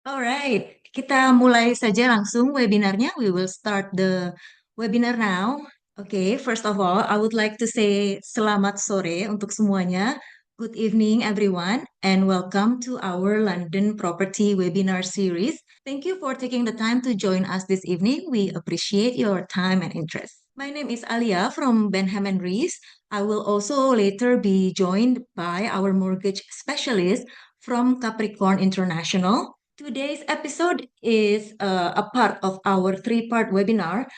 Alright, kita mulai saja langsung webinarnya. We will start the webinar now. Okay, first of all, I would like to say selamat sore untuk semuanya. Good evening, everyone, and welcome to our London Property Webinar Series. Thank you for taking the time to join us this evening. We appreciate your time and interest. My name is Alia from Benham Reeves. I will also later be joined by our mortgage specialist from Capricorn International. Today's episode is a part of our three-part webinar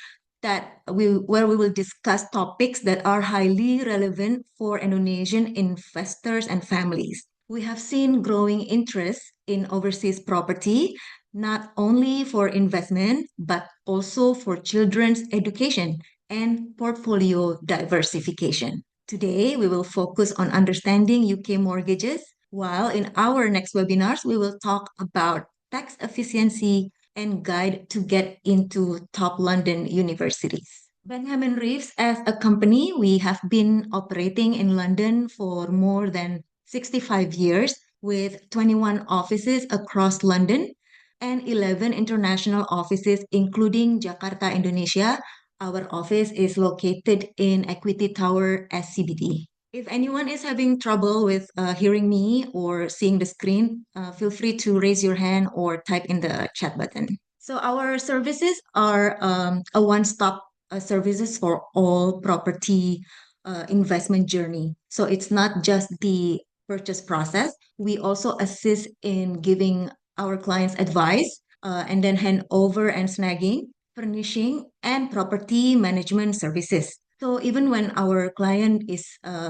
where we will discuss topics that are highly relevant for Indonesian investors and families. We have seen growing interest in overseas property, not only for investment, but also for children's education and portfolio diversification. Today, we will focus on understanding UK mortgages, while in our next webinars, we will talk about tax efficiency and guide to get into top London universities. Benham Reeves, as a company, we have been operating in London for more than 65 years with 21 offices across London and 11 international offices, including Jakarta, Indonesia. Our office is located in Equity Tower, SCBD. If anyone is having trouble with hearing me or seeing the screen, feel free to raise your hand or type in the chat button. So our services are a one-stop services for all property investment journey. So it's not just the purchase process. We also assist in giving our clients advice and then hand over and snagging, furnishing, and property management services. So even when our client is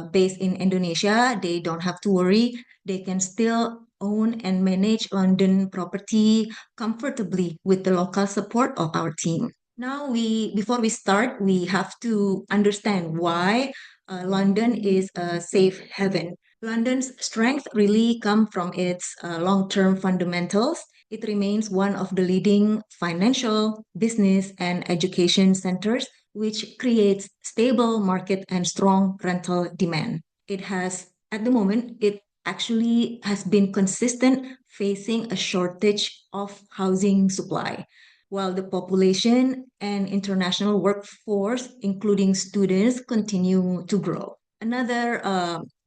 based in Indonesia, they don't have to worry. They can still own and manage London property comfortably with the local support of our team. Now before we start, we have to understand why London is a safe haven. London's strength really come from its long-term fundamentals. It remains one of the leading financial, business, and education centers, which creates stable market and strong rental demand. At the moment, it actually has been consistent facing a shortage of housing supply, while the population and international workforce, including students, continue to grow. Another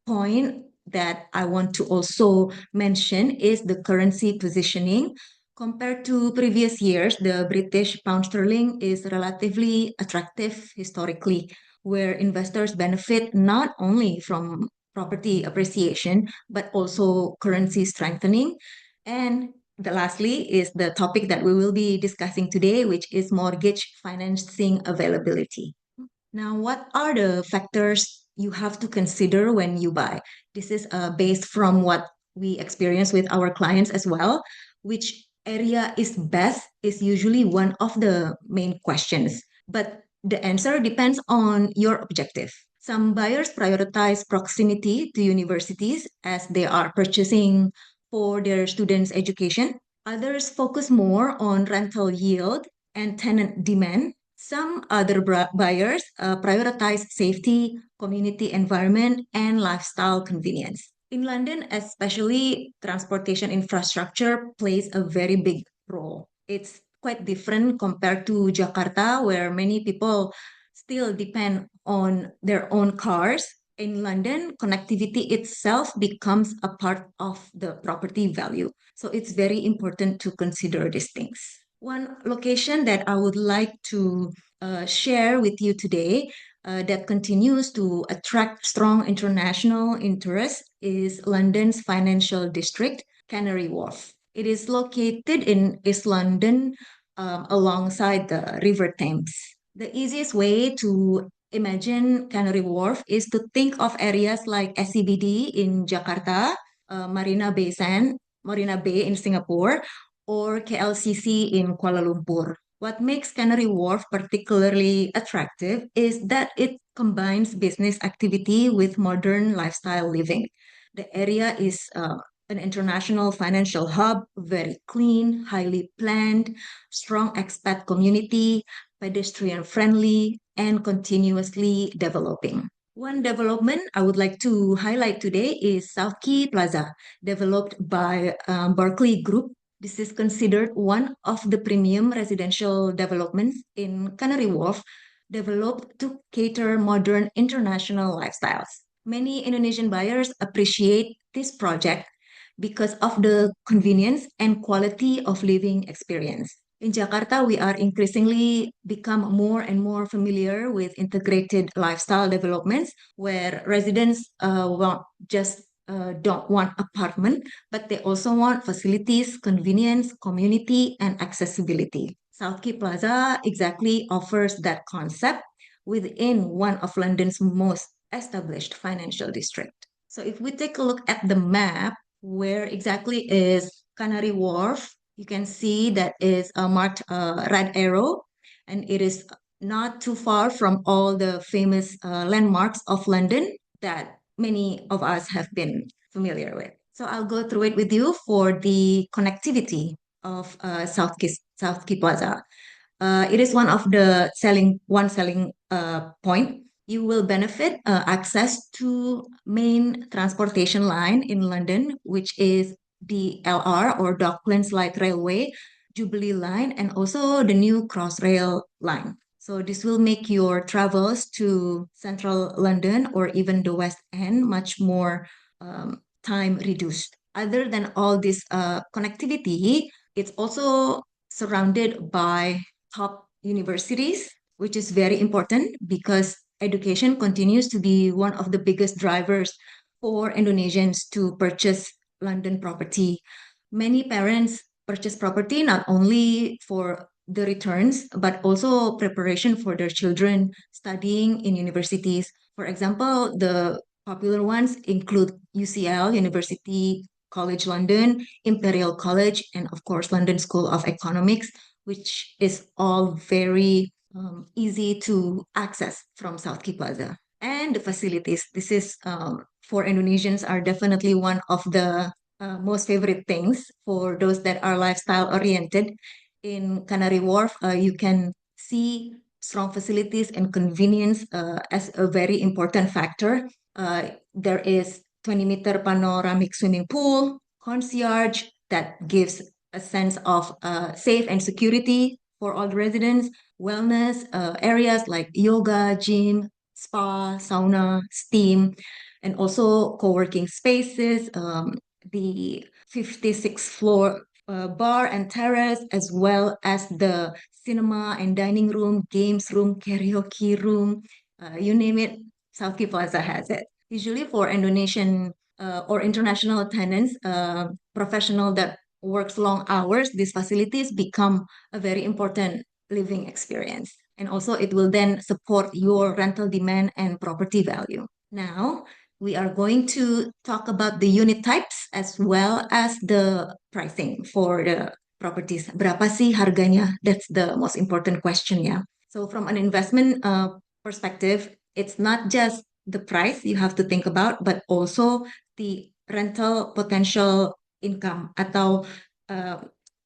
point that I want to also mention is the currency positioning. Compared to previous years, the British pound sterling is relatively attractive historically, where investors benefit not only from property appreciation, but also currency strengthening. And lastly is the topic that we will be discussing today, which is mortgage financing availability. Now, what are the factors you have to consider when you buy? This is based from what we experience with our clients as well. Which area is best is usually one of the main questions, but the answer depends on your objective. Some buyers prioritize proximity to universities as they are purchasing for their students' education. Others focus more on rental yield and tenant demand. Some other buyers prioritize safety, community environment, and lifestyle convenience. In London, especially, transportation infrastructure plays a very big role. It's quite different compared to Jakarta, where many people still depend on their own cars. In London, connectivity itself becomes a part of the property value. So it's very important to consider these things. One location that I would like to share with you today that continues to attract strong international interest is London's financial district, Canary Wharf. It is located in East London alongside the River Thames. The easiest way to imagine Canary Wharf is to think of areas like SCBD in Jakarta, Marina Bay in Singapore, or KLCC in Kuala Lumpur. What makes Canary Wharf particularly attractive is that it combines business activity with modern lifestyle living. The area is an international financial hub, very clean, highly planned, strong expat community, pedestrian friendly, and continuously developing. One development I would like to highlight today is South Key Plaza, developed by Barclay Group. This is considered one of the premium residential developments in Canary Wharf, developed to cater modern international lifestyles. Many Indonesian buyers appreciate this project because of the convenience and quality of living experience. In Jakarta, we are increasingly become more and more familiar with integrated lifestyle developments where residents don't want apartment, but they also want facilities, convenience, community, and accessibility. South Key Plaza exactly offers that concept within one of London's most established financial district. So if we take a look at the map, where exactly is Canary Wharf, you can see that is marked red arrow, and it is not too far from all the famous landmarks of London that many of us have been familiar with. So I'll go through it with you for the connectivity of South Key Plaza. It is one of the selling point. You will benefit access to main transportation line in London, which is the LR or Docklands Light Railway, Jubilee Line, and also the new Crossrail line. So this will make your travels to central London or even the West End much more time reduced. Other than all this connectivity, it's also surrounded by top universities, which is very important because education continues to be one of the biggest drivers for Indonesians to purchase London property. Many parents purchase property not only for the returns, but also preparation for their children studying in universities. For example, the popular ones include UCL, University College London, Imperial College, and of course, London School of Economics, which is all very easy to access from South Key Plaza. And the facilities, this is for Indonesians are definitely one of the most favorite things for those that are lifestyle oriented. In Canary Wharf, you can see strong facilities and convenience as a very important factor. There is 20-meter panoramic swimming pool, concierge that gives a sense of safe and security for all the residents, wellness areas like yoga, gym, spa, sauna, steam, and also co-working spaces, the 56th floor bar and terrace, as well as the cinema and dining room, games room, karaoke room, you name it, South Key Plaza has it. Usually for Indonesian or international tenants, professional that works long hours, these facilities become a very important living experience. And also it will then support your rental demand and property value. Now, we are going to talk about the unit types as well as the pricing for the properties. Berapa sih harganya? That's the most important question, yeah. So from an investment perspective, it's not just the price you have to think about, but also the rental potential income atau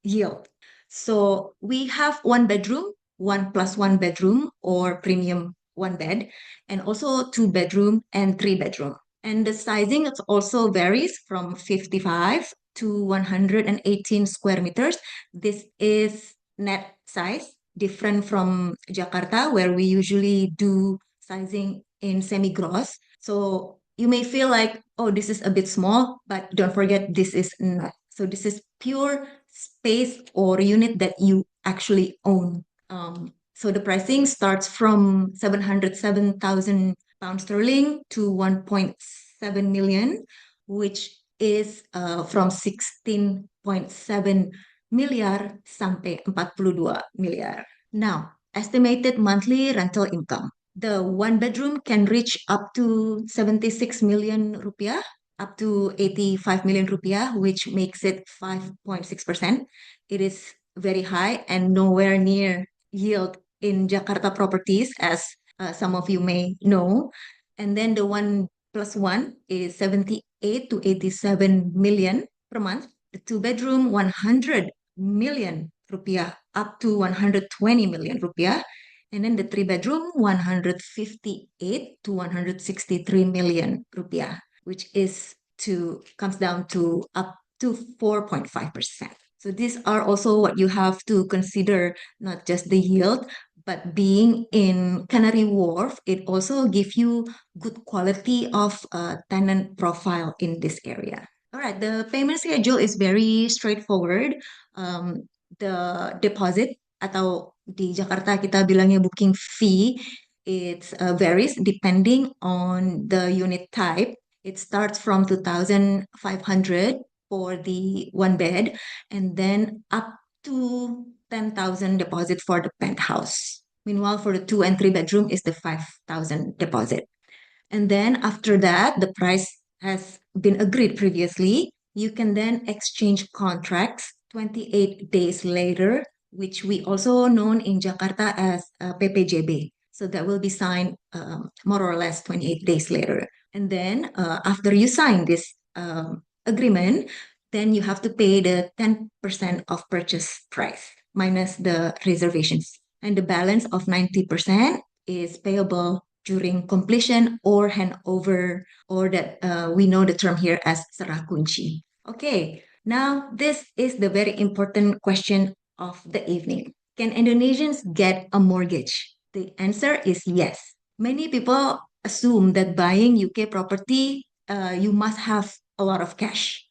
yield. So we have one bedroom, 1+1 bedroom or premium one bed, and also 2 bedroom and 3 bedroom. And the sizing also varies from 55 to 118 square meters. This is net size, different from Jakarta, where we usually do sizing in semi-gross. So you may feel like, oh, this is a bit small, but don't forget this is not. So this is pure space or unit that you actually own. So the pricing starts from 707,000 pounds sterling to 1.7 million, which is from 16.7 miliar sampai 42 miliar. Now, estimated monthly rental income. The one bedroom can reach up to 76 million rupiah, up to 85 million rupiah, which makes it 5.6%. It is very high and nowhere near yield in Jakarta properties, as some of you may know. And then the 1+1 is 78 to 87 million per month. The 2 bedroom, 100 million rupiah, up to 120 million rupiah. And then the 3 bedroom, 158 to 163 million rupiah, which is comes down to up to 4.5%. So these are also what you have to consider, not just the yield, but being in Canary Wharf, it also gives you good quality of tenant profile in this area. All right, the payment schedule is very straightforward. The deposit atau di Jakarta kita bilangnya booking fee, it varies depending on the unit type. It starts from 2,500 for the one bed and then up to 10,000 deposit for the penthouse. Meanwhile, for the 2 and 3 bedroom is the 5,000 deposit. And then after that, the price has been agreed previously. You can then exchange contracts 28 days later, which we also known in Jakarta as PPJB. So that will be signed more or less 28 days later. And then after you sign this agreement, then you have to pay the 10% of purchase price minus the reservations. And the balance of 90% is payable during completion or handover, or that we know the term here as serah kunci. Okay, now this is the very important question of the evening. Can Indonesians get a mortgage? The answer is yes. Many people assume that buying UK property, you must have a lot of cash,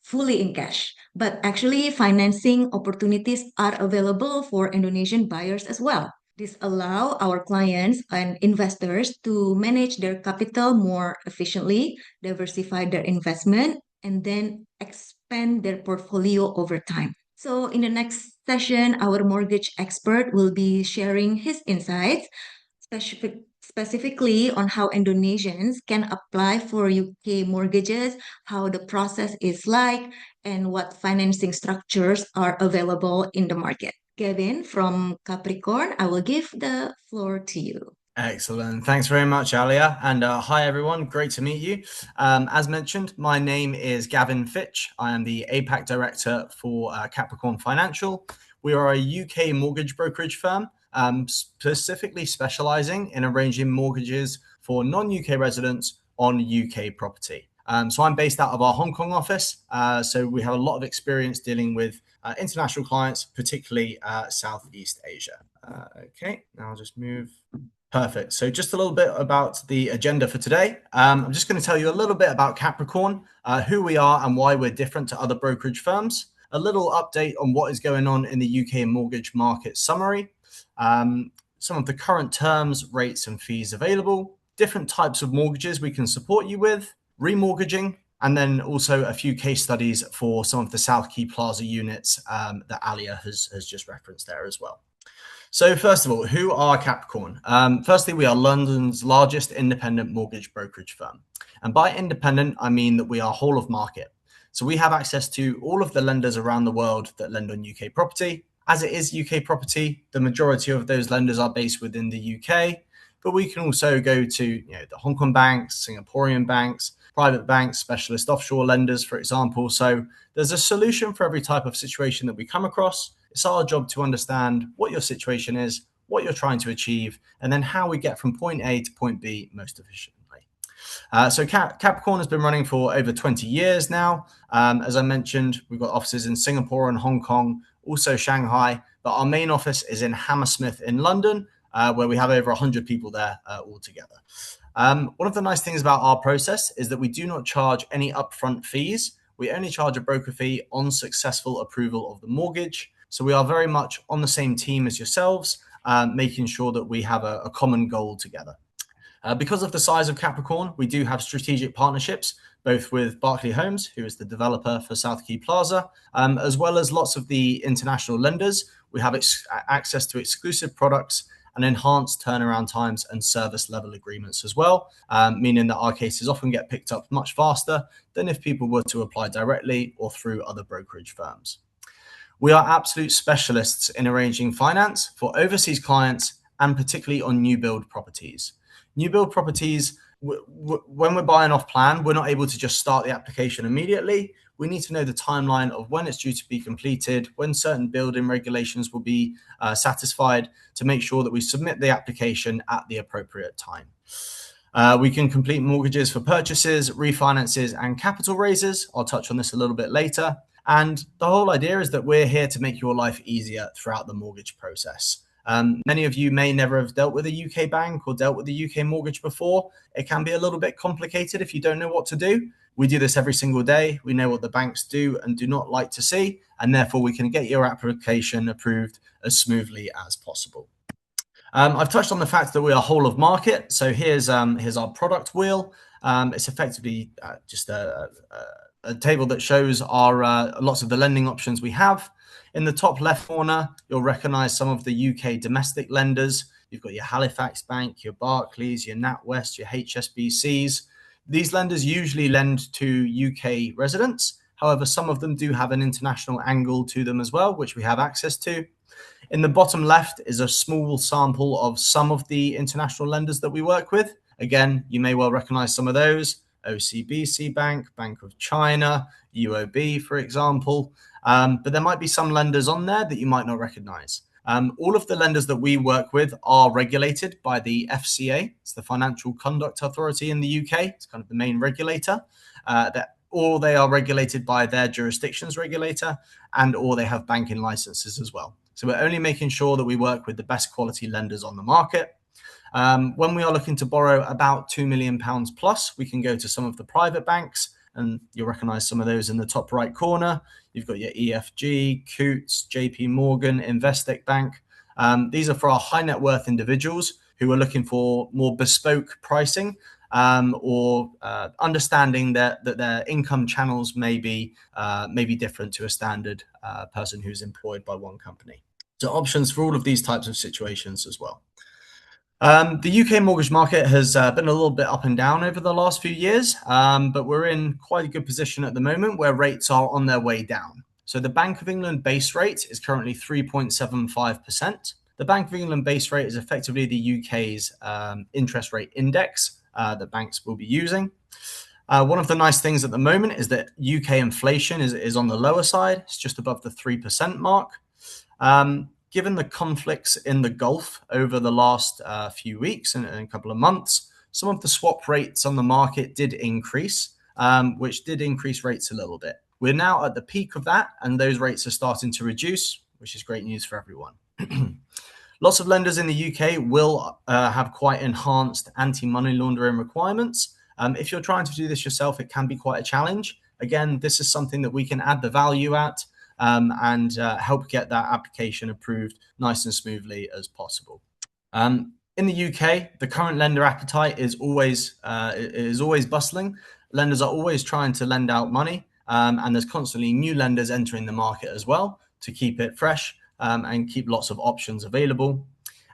fully in cash. But actually, financing opportunities are available for Indonesian buyers as well. This allow our clients and investors to manage their capital more efficiently, diversify their investment, and then expand their portfolio over time. So in the next session, our mortgage expert will be sharing his insights specifically on how Indonesians can apply for UK mortgages, how the process is like, and what financing structures are available in the market. Gavin from Capricorn, I will give the floor to you. Excellent. Thanks very much, Alia. And hi, everyone. Great to meet you. As mentioned, my name is Gavin Fitch. I am the APAC Director for Capricorn Financial. We are a UK mortgage brokerage firm, specifically specializing in arranging mortgages for non-UK residents on UK property. So I'm based out of our Hong Kong office. So we have a lot of experience dealing with international clients, particularly Southeast Asia. Okay, now I'll just move. Perfect. So just a little bit about the agenda for today. I'm just going to tell you a little bit about Capricorn, who we are and why we're different to other brokerage firms, a little update on what is going on in the UK mortgage market summary, some of the current terms, rates and fees available, different types of mortgages we can support you with, remortgaging, and then also a few case studies for some of the South Key Plaza units that Alia has just referenced there as well. So first of all, who are Capricorn? Firstly, we are London's largest independent mortgage brokerage firm. And by independent, I mean that we are whole of market. So we have access to all of the lenders around the world that lend on UK property. As it is UK property, the majority of those lenders are based within the UK, but we can also go to the Hong Kong banks, Singaporean banks, private banks, specialist offshore lenders, for example. So there's a solution for every type of situation that we come across. It's our job to understand what your situation is, what you're trying to achieve, and then how we get from point A to point B most efficiently. So Capricorn has been running for over 20 years now. As I mentioned, we've got offices in Singapore and Hong Kong, also Shanghai, but our main office is in Hammersmith in London, where we have over 100 people there altogether. One of the nice things about our process is that we do not charge any upfront fees. We only charge a broker fee on successful approval of the mortgage. So we are very much on the same team as yourselves, making sure that we have a common goal together. Because of the size of Capricorn, we do have strategic partnerships, both with Berkeley Homes, who is the developer for South Key Plaza, as well as lots of the international lenders. We have access to exclusive products and enhanced turnaround times and service level agreements as well, meaning that our cases often get picked up much faster than if people were to apply directly or through other brokerage firms. We are absolute specialists in arranging finance for overseas clients and particularly on new build properties. New build properties, when we're buying off plan, we're not able to just start the application immediately. We need to know the timeline of when it's due to be completed, when certain building regulations will be satisfied to make sure that we submit the application at the appropriate time. We can complete mortgages for purchases, refinances and capital raises. I'll touch on this a little bit later. And the whole idea is that we're here to make your life easier throughout the mortgage process. Many of you may never have dealt with a UK bank or dealt with a UK mortgage before. It can be a little bit complicated if you don't know what to do. We do this every single day. We know what the banks do and do not like to see, and therefore we can get your application approved as smoothly as possible. I've touched on the fact that we are whole of market. So here's our product wheel. It's effectively just a table that shows our lots of the lending options we have. In the top left corner, you'll recognize some of the UK domestic lenders. You've got your Halifax Bank, your Barclays, your NatWest, your HSBCs. These lenders usually lend to UK residents. However, some of them do have an international angle to them as well, which we have access to. In the bottom left is a small sample of some of the international lenders that we work with. Again, you may well recognize some of those: OCBC Bank, Bank of China, UOB, for example. But there might be some lenders on there that you might not recognize. All of the lenders that we work with are regulated by the FCA. It's the Financial Conduct Authority in the UK. It's kind of the main regulator. Or they are regulated by their jurisdiction's regulator, or they have banking licenses as well. So we're only making sure that we work with the best quality lenders on the market. When we are looking to borrow about £2 million plus, we can go to some of the private banks, and you'll recognize some of those in the top right corner. You've got your EFG, Coutts, JP Morgan, Investec Bank. These are for our high net worth individuals who are looking for more bespoke pricing, or understanding that their income channels may be different to a standard person who's employed by one company. So options for all of these types of situations as well. The UK mortgage market has been a little bit up and down over the last few years, but we're in quite a good position at the moment where rates are on their way down. So the Bank of England base rate is currently 3.75%. The Bank of England base rate is effectively the UK's interest rate index that banks will be using. One of the nice things at the moment is that UK inflation is on the lower side. It's just above the 3% mark. Given the conflicts in the Gulf over the last few weeks and a couple of months, some of the swap rates on the market did increase, which did increase rates a little bit. We're now at the peak of that, and those rates are starting to reduce, which is great news for everyone. Lots of lenders in the UK will have quite enhanced anti-money laundering requirements. If you're trying to do this yourself, it can be quite a challenge. Again, this is something that we can add the value at and help get that application approved nice and smoothly as possible. In the UK, the current lender appetite is always bustling. Lenders are always trying to lend out money, and there's constantly new lenders entering the market as well to keep it fresh and keep lots of options available.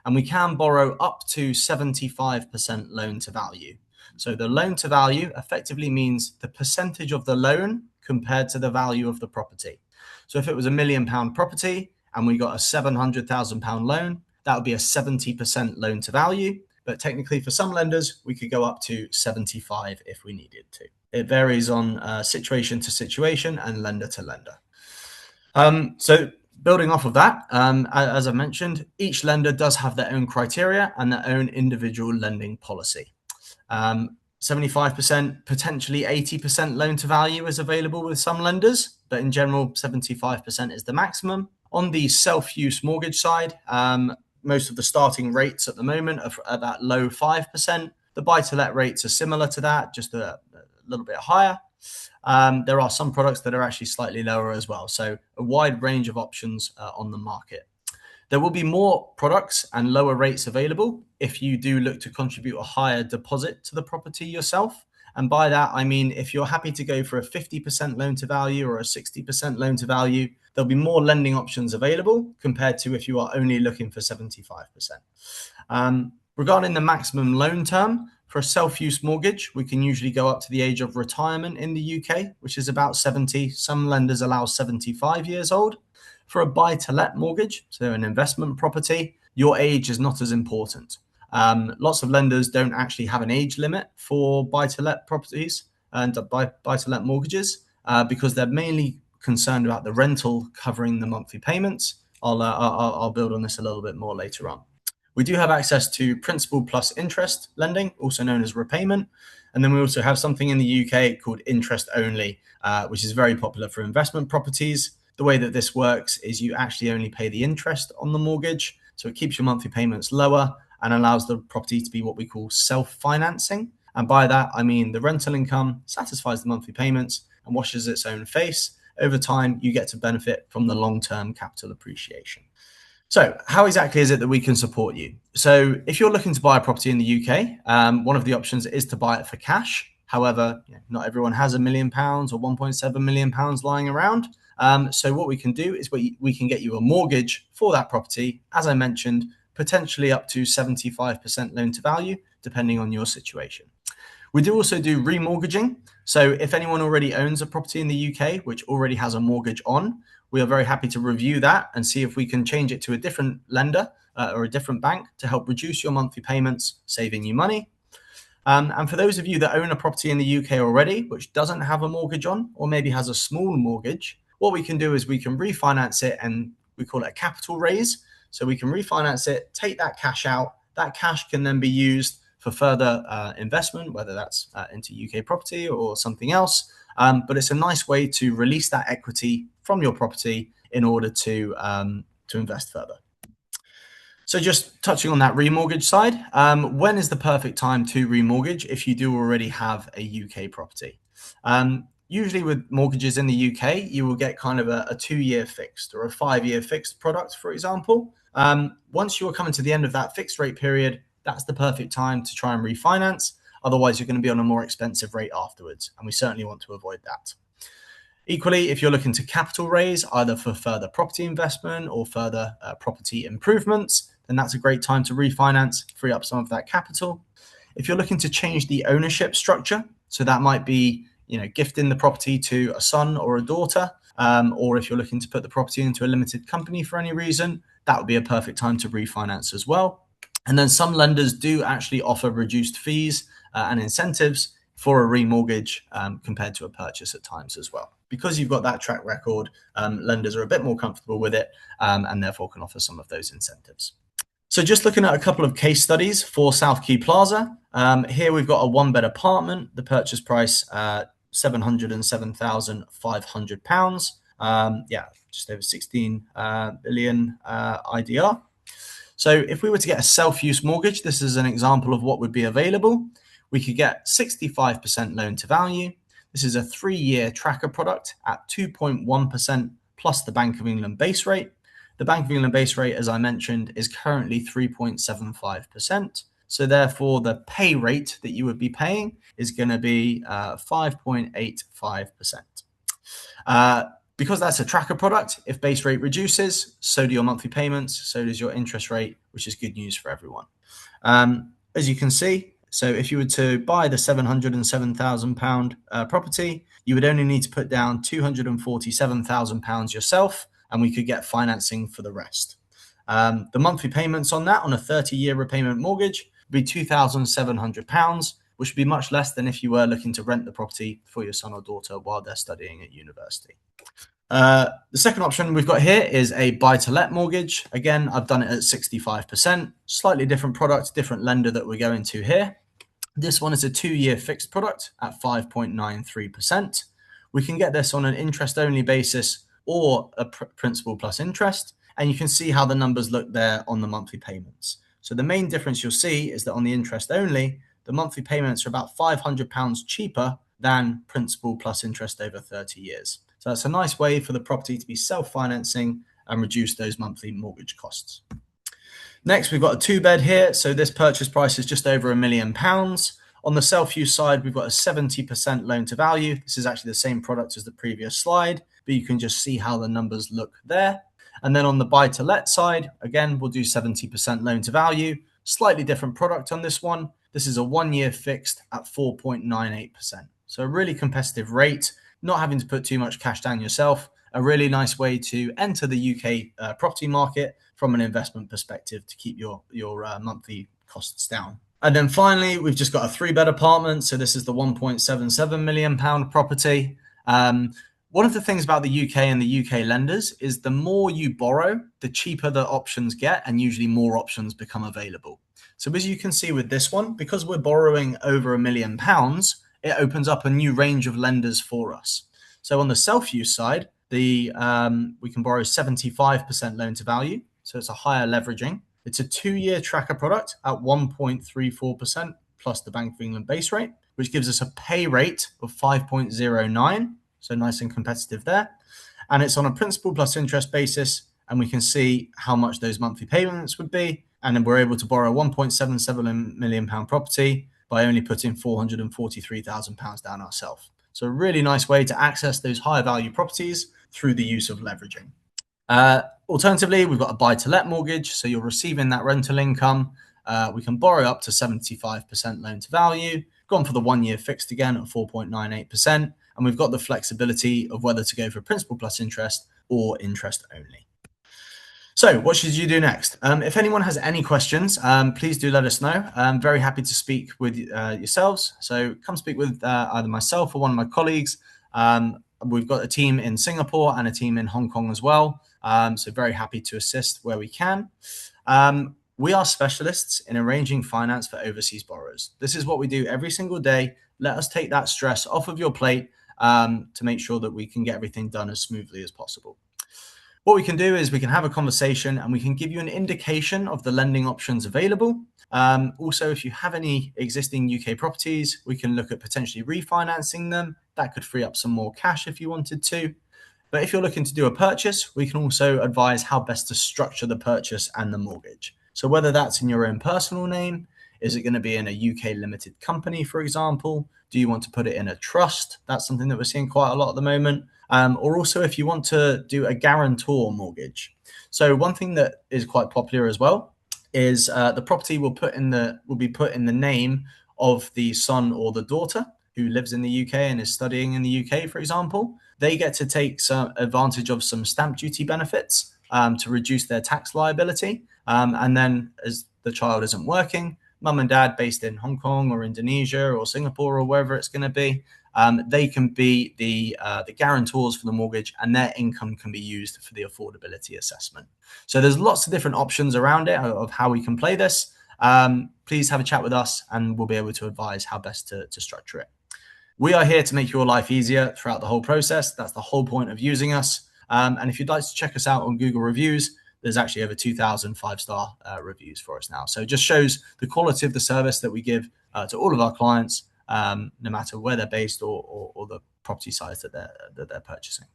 And we can borrow up to 75% loan to value. So the loan to value effectively means the percentage of the loan compared to the value of the property. So if it was £1 million property and we got a £700,000 loan, that would be a 70% loan to value. But technically for some lenders, we could go up to 75 if we needed to. It varies on situation to situation and lender to lender. So building off of that, as I mentioned, each lender does have their own criteria and their own individual lending policy. 75%, potentially 80% loan to value is available with some lenders, but in general, 75% is the maximum. On the self-use mortgage side, most of the starting rates at the moment are at that low 5%. The buy-to-let rates are similar to that, just a little bit higher. There are some products that are actually slightly lower as well. So a wide range of options on the market. There will be more products and lower rates available if you do look to contribute a higher deposit to the property yourself. And by that, I mean, if you're happy to go for a 50% loan to value or a 60% loan to value, there'll be more lending options available compared to if you are only looking for 75%. Regarding the maximum loan term, for a self-use mortgage, we can usually go up to the age of retirement in the UK, which is about 70. Some lenders allow 75 years old. For a buy-to-let mortgage, so an investment property, your age is not as important. Lots of lenders don't actually have an age limit for buy-to-let properties and buy-to-let mortgages because they're mainly concerned about the rental covering the monthly payments. I'll build on this a little bit more later on. We do have access to principal plus interest lending, also known as repayment. And then we also have something in the UK called interest only, which is very popular for investment properties. The way that this works is you actually only pay the interest on the mortgage. So it keeps your monthly payments lower and allows the property to be what we call self-financing. And by that, I mean the rental income satisfies the monthly payments and washes its own face. Over time, you get to benefit from the long-term capital appreciation. So how exactly is it that we can support you? So if you're looking to buy a property in the UK, one of the options is to buy it for cash. However, not everyone has £1 million or £1.7 million lying around. So what we can do is we can get you a mortgage for that property, as I mentioned, potentially up to 75% loan to value, depending on your situation. We do also do remortgaging. So if anyone already owns a property in the UK, which already has a mortgage on, we are very happy to review that and see if we can change it to a different lender or a different bank to help reduce your monthly payments, saving you money. And for those of you that own a property in the UK already, which doesn't have a mortgage on, or maybe has a small mortgage, what we can do is we can refinance it, and we call it a capital raise. So we can refinance it, take that cash out. That cash can then be used for further investment, whether that's into UK property or something else. But it's a nice way to release that equity from your property in order to invest further. So just touching on that remortgage side, when is the perfect time to remortgage if you do already have a UK property? Usually with mortgages in the UK, you will get kind of a 2-year fixed or a 5-year fixed product, for example. Once you are coming to the end of that fixed rate period, that's the perfect time to try and refinance. Otherwise, you're going to be on a more expensive rate afterwards, and we certainly want to avoid that. Equally, if you're looking to capital raise, either for further property investment or further property improvements, then that's a great time to refinance, free up some of that capital. If you're looking to change the ownership structure, so that might be gifting the property to a son or a daughter, or if you're looking to put the property into a limited company for any reason, that would be a perfect time to refinance as well. And then some lenders do actually offer reduced fees and incentives for a remortgage compared to a purchase at times as well. Because you've got that track record, lenders are a bit more comfortable with it and therefore can offer some of those incentives. So just looking at a couple of case studies for South Key Plaza. Here we've got a 1-bed apartment. The purchase price, £707,500. Just over 16 billion IDR. So if we were to get a self-use mortgage, this is an example of what would be available. We could get 65% loan to value. This is a 3-year tracker product at 2.1% plus the Bank of England base rate. The Bank of England base rate, as I mentioned, is currently 3.75%. So therefore, the pay rate that you would be paying is going to be 5.85%. Because that's a tracker product, if base rate reduces, so do your monthly payments, so does your interest rate, which is good news for everyone. As you can see, so if you were to buy the £707,000 property, you would only need to put down £247,000 yourself, and we could get financing for the rest. The monthly payments on that, on a 30-year repayment mortgage, would be £2,700, which would be much less than if you were looking to rent the property for your son or daughter while they're studying at university. The second option we've got here is a buy-to-let mortgage. Again, I've done it at 65%, slightly different product, different lender that we're going to here. This one is a 2-year fixed product at 5.93%. We can get this on an interest-only basis or a principal plus interest, and you can see how the numbers look there on the monthly payments. So the main difference you'll see is that on the interest only, the monthly payments are about £500 cheaper than principal plus interest over 30 years. So that's a nice way for the property to be self-financing and reduce those monthly mortgage costs. Next, we've got a 2-bed here. So this purchase price is just over £1 million. On the self-use side, we've got a 70% loan to value. This is actually the same product as the previous slide, but you can just see how the numbers look there. And then on the buy-to-let side, again, we'll do 70% loan to value. Slightly different product on this one. This is a 1-year fixed at 4.98%. So a really competitive rate, not having to put too much cash down yourself. A really nice way to enter the UK property market from an investment perspective to keep your monthly costs down. And then finally, we've just got a 3-bed apartment. So this is the £1.77 million property. One of the things about the UK and the UK lenders is the more you borrow, the cheaper the options get, and usually more options become available. So as you can see with this one, because we're borrowing over £1 million, it opens up a new range of lenders for us. So on the self-use side, we can borrow 75% loan to value. So it's a higher leveraging. It's a 2-year tracker product at 1.34% plus the Bank of England base rate, which gives us a pay rate of 5.09. So nice and competitive there. And it's on a principal plus interest basis. And we can see how much those monthly payments would be. And then we're able to borrow a £1.77 million property by only putting £443,000 down ourselves. So a really nice way to access those higher value properties through the use of leveraging. Alternatively, we've got a buy-to-let mortgage. So you're receiving that rental income. We can borrow up to 75% loan to value. Gone for the 1-year fixed again at 4.98%. And we've got the flexibility of whether to go for principal plus interest or interest only. So what should you do next? If anyone has any questions, please do let us know. I'm very happy to speak with yourselves. So come speak with either myself or one of my colleagues. We've got a team in Singapore and a team in Hong Kong as well. So very happy to assist where we can. We are specialists in arranging finance for overseas borrowers. This is what we do every single day. Let us take that stress off of your plate to make sure that we can get everything done as smoothly as possible. What we can do is we can have a conversation and we can give you an indication of the lending options available. Also, if you have any existing UK properties, we can look at potentially refinancing them. That could free up some more cash if you wanted to. But if you're looking to do a purchase, we can also advise how best to structure the purchase and the mortgage. So whether that's in your own personal name, is it going to be in a UK limited company, for example? Do you want to put it in a trust? That's something that we're seeing quite a lot at the moment. Or also if you want to do a guarantor mortgage. So one thing that is quite popular as well is the property will be put in the name of the son or the daughter who lives in the UK and is studying in the UK, for example. They get to take some advantage of some stamp duty benefits to reduce their tax liability. And then as the child isn't working, mum and dad based in Hong Kong or Indonesia or Singapore or wherever it's going to be, they can be the guarantors for the mortgage, and their income can be used for the affordability assessment. So there's lots of different options around it of how we can play this. Please have a chat with us and we'll be able to advise how best to structure it. We are here to make your life easier throughout the whole process. That's the whole point of using us. And if you'd like to check us out on Google reviews, there's actually over 2,000 5-star reviews for us now. So it just shows the quality of the service that we give to all of our clients, no matter where they're based or the property size that they're purchasing.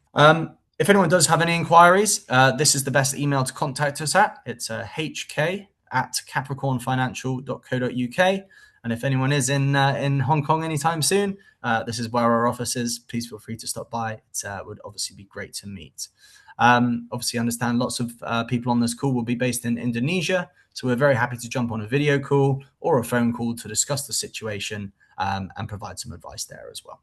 If anyone does have any inquiries, this is the best email to contact us at. It's hk@capricornfinancial.co.uk. And if anyone is in Hong Kong anytime soon, this is where our office is. Please feel free to stop by. It would obviously be great to meet. Obviously, I understand lots of people on this call will be based in Indonesia. So we're very happy to jump on a video call or a phone call to discuss the situation and provide some advice there as well.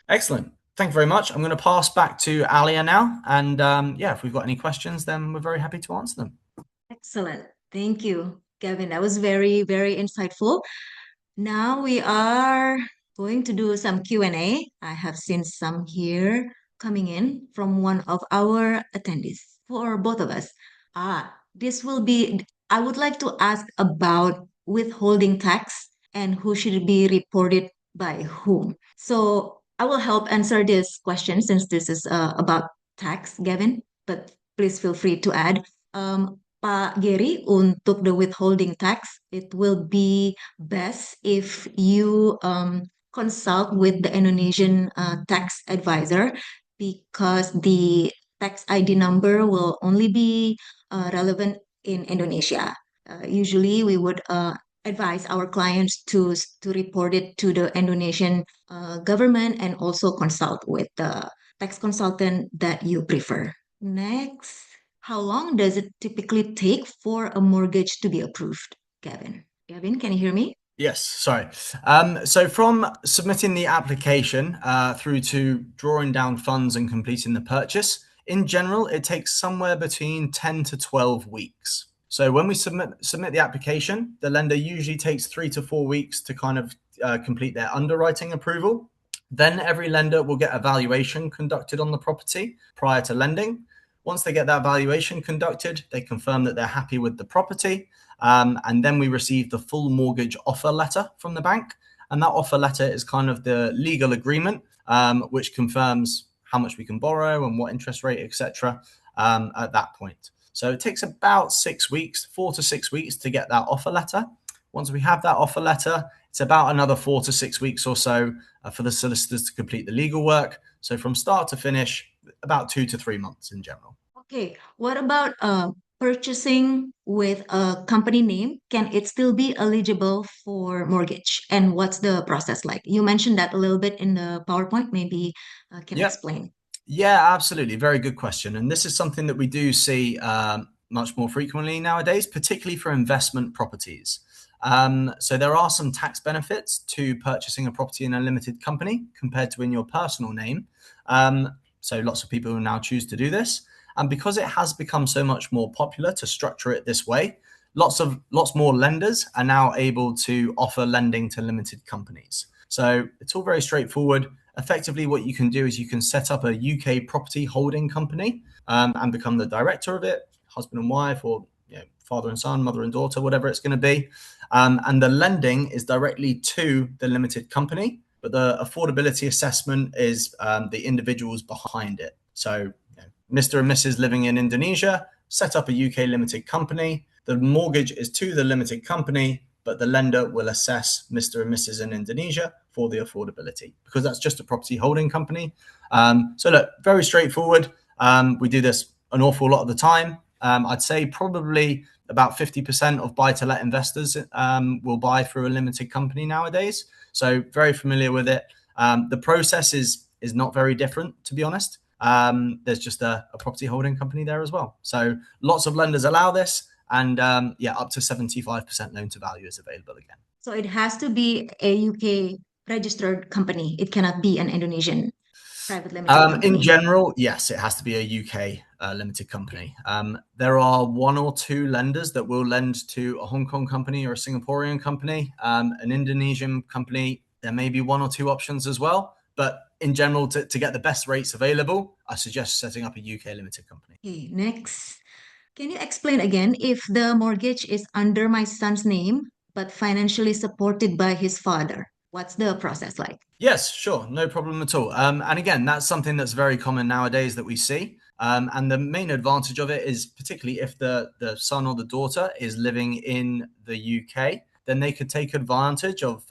Excellent. Thank you very much. I'm going to pass back to Alia now. And if we've got any questions, then we're very happy to answer them. Excellent. Thank you, Gavin. That was very, very insightful. Now we are going to do some Q&A. I have seen some here coming in from one of our attendees for both of us. I would like to ask about withholding tax and who should it be reported by whom. So I will help answer this question since this is about tax, Gavin, but please feel free to add. Pak Gary, untuk the withholding tax, it will be best if you consult with the Indonesian tax advisor because the tax ID number will only be relevant in Indonesia. Usually, we would advise our clients to report it to the Indonesian government and also consult with the tax consultant that you prefer. Next. How long does it typically take for a mortgage to be approved, Gavin? Gavin, can you hear me? Yes, sorry. So from submitting the application through to drawing down funds and completing the purchase, in general, it takes somewhere between 10 to 12 weeks. So when we submit the application, the lender usually takes 3 to 4 weeks to kind of complete their underwriting approval. Then every lender will get a valuation conducted on the property prior to lending. Once they get that valuation conducted, they confirm that they're happy with the property. And then we receive the full mortgage offer letter from the bank. And that offer letter is kind of the legal agreement, which confirms how much we can borrow and what interest rate, etc. At that point. So it takes about 6 weeks, 4 to 6 weeks to get that offer letter. Once we have that offer letter, it's about another 4 to 6 weeks or so for the solicitors to complete the legal work. So from start to finish, about 2 to 3 months in general. Okay, what about purchasing with a company name? Can it still be eligible for mortgage? And what's the process like? You mentioned that a little bit in the PowerPoint. Maybe can Yep. explain. Yeah, absolutely. Very good question. And this is something that we do see much more frequently nowadays, particularly for investment properties. So there are some tax benefits to purchasing a property in a limited company compared to in your personal name. So lots of people now choose to do this. And because it has become so much more popular to structure it this way, lots more lenders are now able to offer lending to limited companies. So it's all very straightforward. Effectively, what you can do is you can set up a UK property holding company and become the director of it, husband and wife, or father and son, mother and daughter, whatever it's going to be. And the lending is directly to the limited company, but the affordability assessment is the individuals behind it. So Mr. and Mrs. living in Indonesia set up a UK limited company. The mortgage is to the limited company, but the lender will assess Mr. and Mrs. in Indonesia for the affordability because that's just a property holding company. So look, very straightforward. We do this an awful lot of the time. I'd say probably about 50% of buy-to-let investors will buy through a limited company nowadays. So very familiar with it. The process is not very different, to be honest. There's just a property holding company there as well. So lots of lenders allow this. And up to 75% loan to value is available again. So it has to be a UK registered company. It cannot be an Indonesian private limited In company. general, yes, it has to be a UK limited company. There are 1 or 2 lenders that will lend to a Hong Kong company or a Singaporean company, an Indonesian company. There may be 1 or 2 options as well. But in general, to get the best rates available, I suggest setting up a UK limited company. Okay, next. Can you explain again if the mortgage is under my son's name, but financially supported by his father? What's the process like? Yes, sure. No problem at all. And again, that's something that's very common nowadays that we see. And the main advantage of it is particularly if the son or the daughter is living in the UK, then they could take advantage of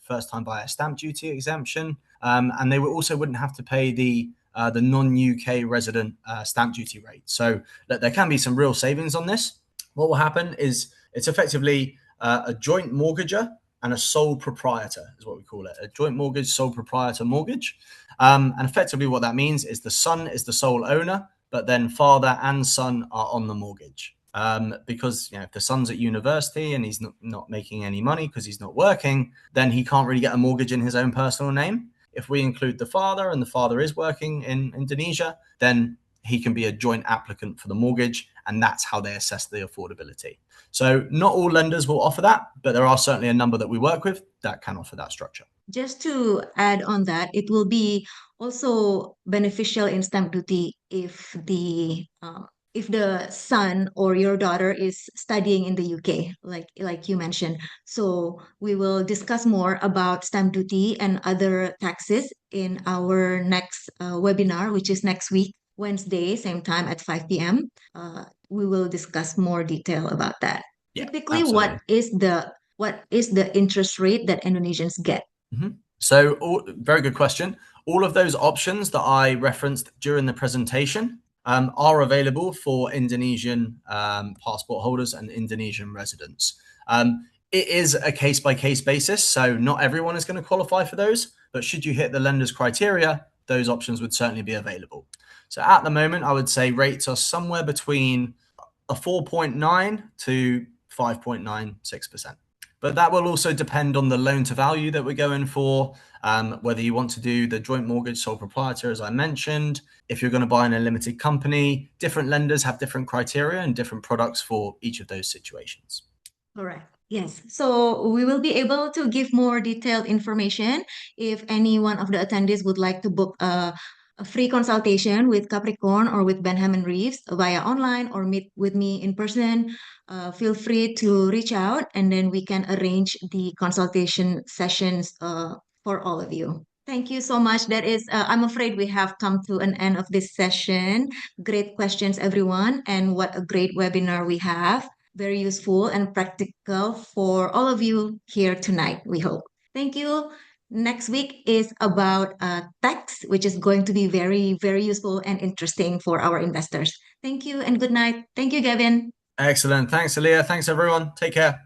first-time buyer stamp duty exemption. And they also wouldn't have to pay the non-UK resident stamp duty rate. So there can be some real savings on this. What will happen is it's effectively a joint mortgager and a sole proprietor is what we call it, a joint mortgage, sole proprietor mortgage. And effectively what that means is the son is the sole owner, but then father and son are on the mortgage. Because if the son's at university and he's not making any money because he's not working, then he can't really get a mortgage in his own personal name. If we include the father and the father is working in Indonesia, then he can be a joint applicant for the mortgage, and that's how they assess the affordability. So not all lenders will offer that, but there are certainly a number that we work with that can offer that structure. Just to add on that, it will be also beneficial in stamp duty if the son or your daughter is studying in the UK, like you mentioned. So we will discuss more about stamp duty and other taxes in our next webinar, which is next week, Wednesday, same time at 5 p.m. We will discuss more detail about that. Yeah, Typically, absolutely. what is the interest rate that Indonesians get? So, very good question. All of those options that I referenced during the presentation are available for Indonesian passport holders and Indonesian residents. It is a case-by-case basis, so not everyone is going to qualify for those, but should you hit the lender's criteria, those options would certainly be available. So at the moment, I would say rates are somewhere between a 4.9 to 5.96%. But that will also depend on the loan to value that we're going for, whether you want to do the joint mortgage sole proprietor, as I mentioned. If you're going to buy in a limited company, different lenders have different criteria and different products for each of those situations. All right. Yes, so we will be able to give more detailed information if any one of the attendees would like to book a free consultation with Capricorn or with Benham and Reeves via online or meet with me in person. Feel free to reach out and then we can arrange the consultation sessions for all of you. Thank you so much. I'm afraid we have come to an end of this session. Great questions, everyone, and what a great webinar we have, very useful and practical for all of you here tonight, we hope. Thank you. Next week is about tax, which is going to be very, very useful and interesting for our investors. Thank you and good night. Thank you, Gavin. Excellent. Thanks, Aaliyah. Thanks, everyone. Take care.